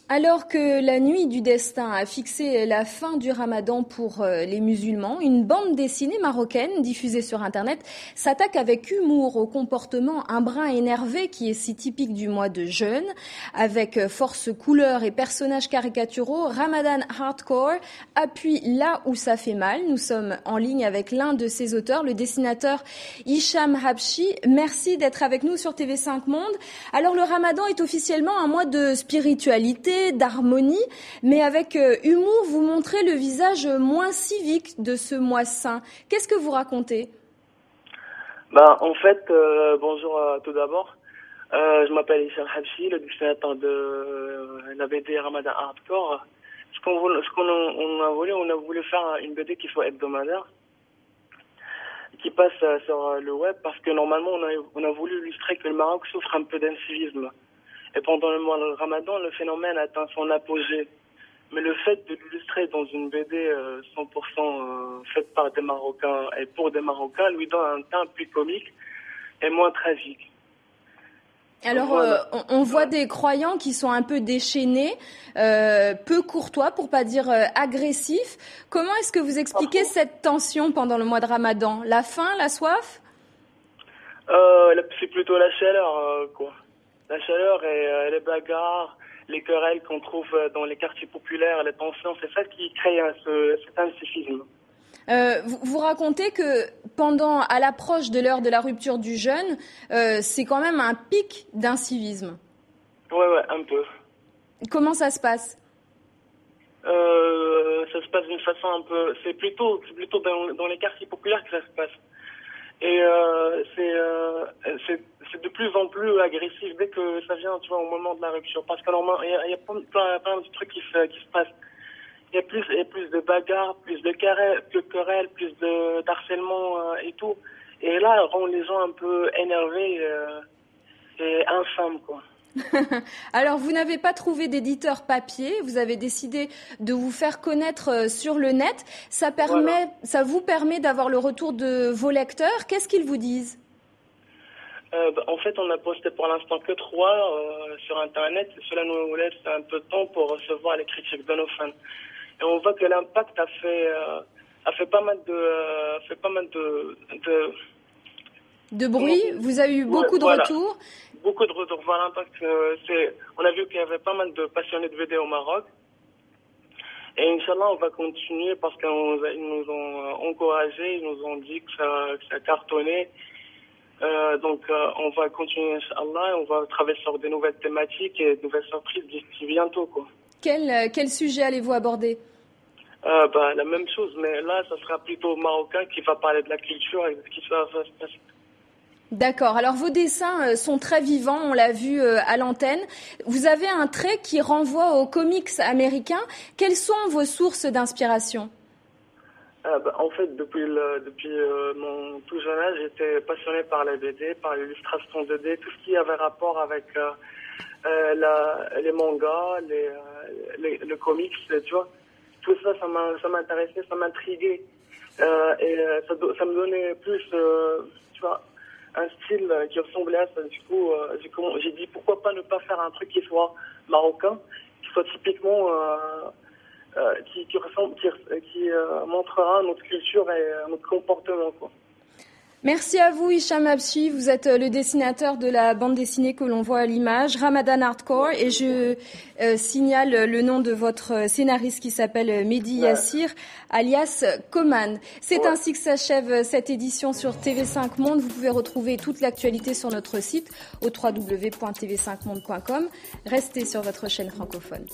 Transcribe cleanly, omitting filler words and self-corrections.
Alors que la nuit du destin a fixé la fin du ramadan pour les musulmans, une bande dessinée marocaine diffusée sur Internet s'attaque avec humour au comportement un brin énervé qui est si typique du mois de jeûne. Avec force couleurs et personnages caricaturaux, Ramadan Hardcore appuie là où ça fait mal. Nous sommes en ligne avec l'un de ses auteurs, le dessinateur Hicham Habchi. Merci d'être avec nous sur TV5 Monde. Alors le ramadan est officiellement un mois de spiritualité, d'harmonie, mais avec humour, vous montrez le visage moins civique de ce mois saint. Qu'est-ce que vous racontez ? En fait, bonjour tout d'abord. Je m'appelle Hicham Habchi, le dessinateur de la BD Ramadan Hardcore. On a voulu faire une BD qui soit hebdomadaire, qui passe sur le web, parce que normalement on a voulu illustrer que le Maroc souffre un peu d'incivisme. Et pendant le mois de Ramadan, le phénomène atteint son apogée. Mais le fait de l'illustrer dans une BD 100% faite par des Marocains et pour des Marocains lui donne un teint plus comique et moins tragique. Alors, voilà. On voit des croyants qui sont un peu déchaînés, peu courtois, pour pas dire agressifs. Comment est-ce que vous expliquez cette tension pendant le mois de Ramadan ? La faim, la soif ? C'est plutôt la chaleur, quoi. La chaleur et les bagarres, les querelles qu'on trouve dans les quartiers populaires, les tensions, c'est ça qui crée cet incivisme. Vous racontez que à l'approche de l'heure de la rupture du jeûne, c'est quand même un pic d'incivisme. Ouais, un peu. Comment ça se passe ? Ça se passe d'une façon un peu... C'est plutôt dans les quartiers populaires que ça se passe. Et c'est de plus en plus agressif dès que ça vient, tu vois, au moment de la rupture. Parce que normalement, il y a plein de trucs qui se passent. Il y a plus de bagarres, plus de querelles, plus d'harcèlement et tout. Et là, rend les gens un peu énervés et infâmes, quoi. Alors, vous n'avez pas trouvé d'éditeur papier, vous avez décidé de vous faire connaître sur le net. Ça vous permet d'avoir le retour de vos lecteurs. Qu'est-ce qu'ils vous disent ? En fait, on a posté pour l'instant que 3 sur Internet. Cela nous laisse un peu de temps pour recevoir les critiques de nos fans. Et on voit que l'impact a fait pas mal de bruit. Vous avez eu beaucoup de retours. Beaucoup de retours. Voilà, on a vu qu'il y avait pas mal de passionnés de BD au Maroc. Et Inch'Allah, on va continuer parce qu'ils nous ont encouragés, ils nous ont dit que ça cartonnait. Donc, on va continuer, Inch'Allah, et on va travailler sur des nouvelles thématiques et de nouvelles surprises d'ici bientôt, quoi. Quel sujet allez-vous aborder ? La même chose, mais là, ça sera plutôt marocain qui va parler de la culture et de ce qui va se passer. D'accord. Alors, vos dessins sont très vivants, on l'a vu à l'antenne. Vous avez un trait qui renvoie aux comics américains. Quelles sont vos sources d'inspiration ? En fait, depuis mon tout jeune âge, j'étais passionné par la BD, par l'illustration 2D, tout ce qui avait rapport avec les mangas, le comics, tu vois. Tout ça, ça m'intéressait, ça m'intriguait. Et ça me donnait plus, tu vois, un style qui ressemblait à ça. Du coup, j'ai dit pourquoi pas ne pas faire un truc qui soit marocain, qui soit typiquement... qui montrera notre culture et notre comportement, quoi. Merci à vous, Hicham Habchi. Vous êtes le dessinateur de la bande dessinée que l'on voit à l'image, Ramadan Hardcore, et je signale le nom de votre scénariste qui s'appelle Mehdi Yassir, alias Coman. C'est ainsi que s'achève cette édition sur TV5 Monde. Vous pouvez retrouver toute l'actualité sur notre site au www.tv5monde.com. Restez sur votre chaîne francophone.